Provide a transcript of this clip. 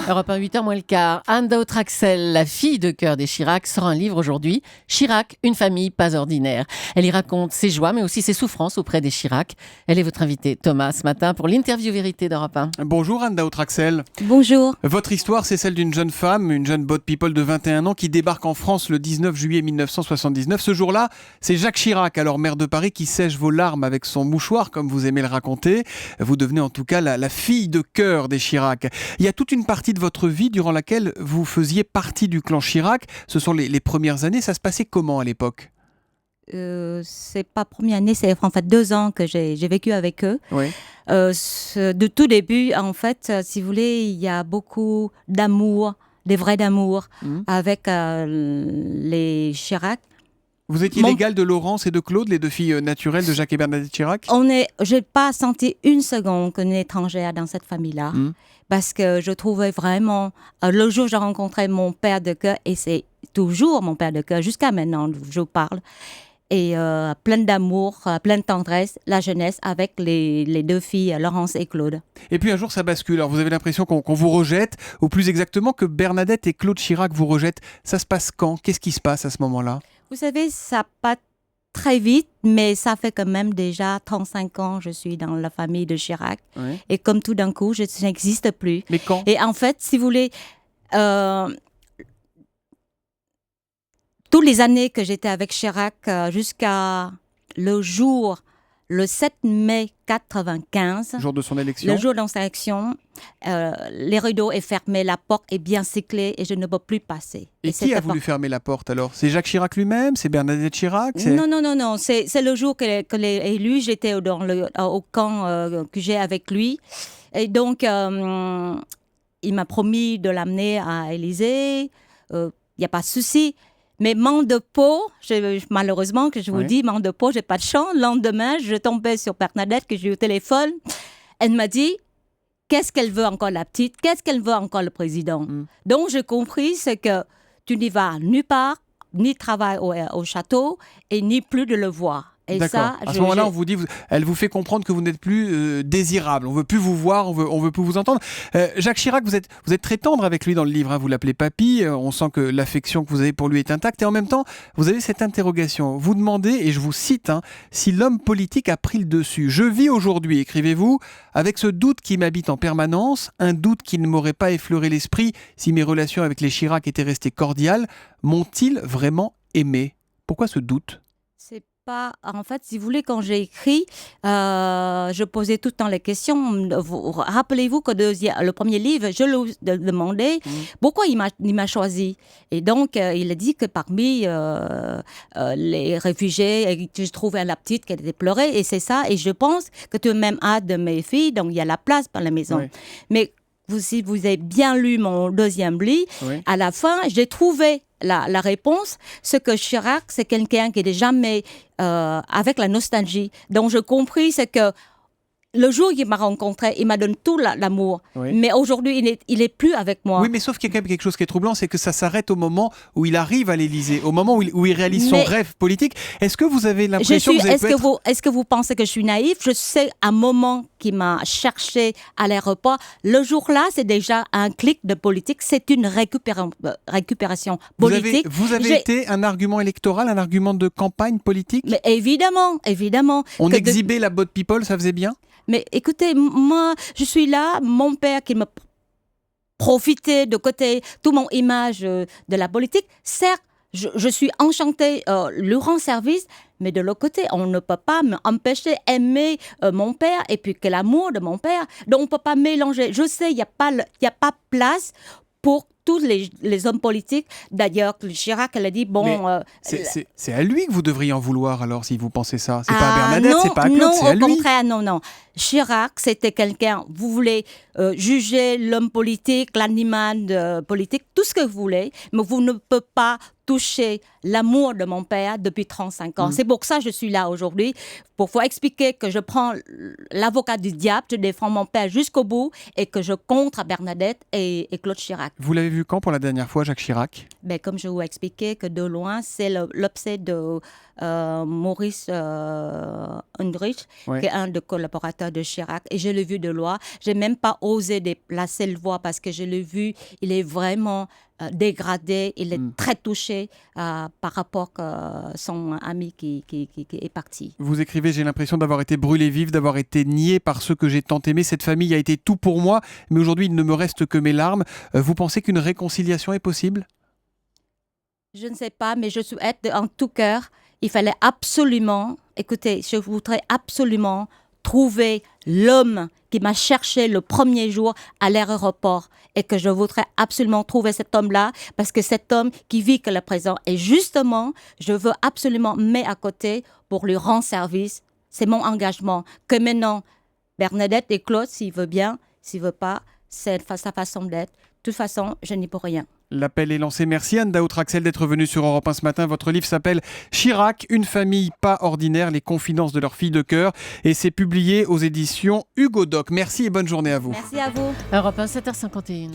Europe 1, 8h moins le quart. Anne Daotraxel, la fille de cœur des Chirac, sort un livre aujourd'hui. Chirac, une famille pas ordinaire. Elle y raconte ses joies, mais aussi ses souffrances auprès des Chirac. Elle est votre invitée, Thomas, ce matin, pour l'interview vérité d'Europe 1. Bonjour Anne Daotraxel. Bonjour. Votre histoire, c'est celle d'une jeune femme, une jeune boat people de 21 ans qui débarque en France le 19 juillet 1979. Ce jour-là, c'est Jacques Chirac, alors maire de Paris, qui sèche vos larmes avec son mouchoir, comme vous aimez le raconter. Vous devenez en tout cas la fille de cœur des Chirac. Il y a toute une partie de votre vie durant laquelle vous faisiez partie du clan Chirac. Ce sont les premières années. Ça se passait comment à l'époque ? C'est pas première année, c'est en fait 2 ans que j'ai vécu avec eux. Oui. De tout début, en fait, si vous voulez, il y a beaucoup d'amour, des vrais d'amour avec les Chirac. Vous étiez l'égale de Laurence et de Claude, les deux filles naturelles de Jacques et Bernadette Chirac ? Je n'ai pas senti une seconde qu'on est étrangère dans cette famille-là. Parce que je trouvais vraiment... le jour où j'ai rencontré mon père de cœur, et c'est toujours mon père de cœur, jusqu'à maintenant, je vous parle, et plein d'amour, plein de tendresse, la jeunesse avec les deux filles, Laurence et Claude. Et puis un jour ça bascule, alors vous avez l'impression qu'on vous rejette, ou plus exactement que Bernadette et Claude Chirac vous rejettent. Ça se passe quand ? Qu'est-ce qui se passe à ce moment-là ? Vous savez, ça pas très vite, mais ça fait quand même déjà 35 ans que je suis dans la famille de Chirac. Oui. Et comme tout d'un coup, je n'existe plus. Mais quand ? Et en fait, si vous voulez... toutes les années que j'étais avec Chirac, jusqu'à le 7 mai 95, jour de son élection. Le jour de son élection, les rideaux est fermé, la porte est bien scellée et je ne peux plus passer. Et qui a voulu fermer la porte alors ? C'est Jacques Chirac lui-même ? C'est Bernadette Chirac ? Non. C'est le jour que l'ai élu. J'étais au camp que j'ai avec lui. Et donc, il m'a promis de l'amener à Élysée. Il n'y a pas de souci. Mais manque de peau, malheureusement, que je vous dis, manque de peau, j'ai pas de chance. Le lendemain, je tombais sur Bernadette, que j'ai eu au téléphone. Elle m'a dit, qu'est-ce qu'elle veut encore la petite ? Qu'est-ce qu'elle veut encore le président ? Donc, j'ai compris, c'est que tu n'y vas nulle part, ni travailler au château, et ni plus de le voir. Et d'accord. Ça, à ce moment-là, on vous dit, elle vous fait comprendre que vous n'êtes plus désirable. On veut plus vous voir, on veut plus vous entendre. Jacques Chirac, vous êtes très tendre avec lui dans le livre. Hein, vous l'appelez papy. On sent que l'affection que vous avez pour lui est intacte. Et en même temps, vous avez cette interrogation. Vous demandez, et je vous cite, si l'homme politique a pris le dessus. Je vis aujourd'hui, écrivez-vous, avec ce doute qui m'habite en permanence, un doute qui ne m'aurait pas effleuré l'esprit si mes relations avec les Chirac étaient restées cordiales. M'ont-ils vraiment aimé ? Pourquoi ce doute ? En fait, si vous voulez, quand j'ai écrit, je posais tout le temps les questions. Rappelez-vous que le premier livre, je lui demandais pourquoi il m'a choisi. Et donc, il a dit que parmi les réfugiés, je trouvais la petite qui était pleurée, et c'est ça. Et je pense que tu as même hâte de mes filles, donc il y a la place dans la maison. Oui. Mais si vous avez bien lu mon deuxième livre, à la fin, j'ai trouvé la réponse, c'est que Chirac, c'est quelqu'un qui n'est jamais avec la nostalgie. Donc, j'ai compris, c'est que le jour où il m'a rencontré, il m'a donné tout l'amour. Oui. Mais aujourd'hui, il est plus avec moi. Oui, mais sauf qu'il y a quand même quelque chose qui est troublant, c'est que ça s'arrête au moment où il arrive à l'Élysée, au moment où il réalise son rêve politique. Est-ce que vous avez l'impression Est-ce que vous pensez que je suis naïve ? Je sais, un moment qui m'a cherché à l'aéroport, le jour-là, c'est déjà un clic de politique. C'est une récupération politique. Vous avez été un argument électoral, un argument de campagne politique ? Mais évidemment. On exhibait la boat people, ça faisait bien ? Mais écoutez, moi, je suis là, mon père qui me profitait de côté, toute mon image de la politique. Certes, je suis enchantée, lui rend service, mais de l'autre côté, on ne peut pas m'empêcher d'aimer mon père et puis que l'amour de mon père. Donc, on ne peut pas mélanger. Je sais, il n'y a pas place pour tous les hommes politiques. D'ailleurs, Chirac, elle a dit, bon... c'est à lui que vous devriez en vouloir, alors, si vous pensez ça. C'est pas à Bernadette, c'est pas à Claude, c'est à lui. Non, au contraire, non. Chirac, c'était quelqu'un, vous voulez juger l'homme politique, l'animal politique, tout ce que vous voulez, mais vous ne pouvez pas toucher l'amour de mon père depuis 35 ans. C'est pour ça que je suis là aujourd'hui, pour vous expliquer que je prends l'avocat du diable, je défends mon père jusqu'au bout et que je contre Bernadette et Claude Chirac. Vous l'avez vu quand pour la dernière fois, Jacques Chirac ? Comme je vous ai expliqué, que de loin, c'est l'obsède de Maurice Undrich, Ouais. qui est un des collaborateurs de Chirac, et je l'ai vu de loin. Je n'ai même pas osé déplacer le voix parce que je l'ai vu, il est vraiment dégradé, il est très touché par rapport à son ami qui est parti. Vous écrivez, j'ai l'impression d'avoir été brûlé vif, d'avoir été nié par ceux que j'ai tant aimés. Cette famille a été tout pour moi, mais aujourd'hui, il ne me reste que mes larmes. Vous pensez qu'une réconciliation est possible ? Je ne sais pas, mais je souhaite en tout cœur, il fallait absolument, écoutez, je voudrais absolument trouver l'homme qui m'a cherché le premier jour à l'aéroport et que je voudrais absolument trouver cet homme-là parce que cet homme qui vit que le présent et justement, je veux absolument mettre à côté pour lui rendre service. C'est mon engagement que maintenant, Bernadette et Claude, s'il veut bien, s'il veut pas, c'est sa façon d'être. De toute façon, je n'y peux rien. L'appel est lancé. Merci Anne Daoud-Traxel d'être venue sur Europe 1 ce matin. Votre livre s'appelle Chirac, une famille pas ordinaire, les confidences de leur fille de cœur. Et c'est publié aux éditions Hugo Doc. Merci et bonne journée à vous. Merci à vous. Europe 1, 7h51.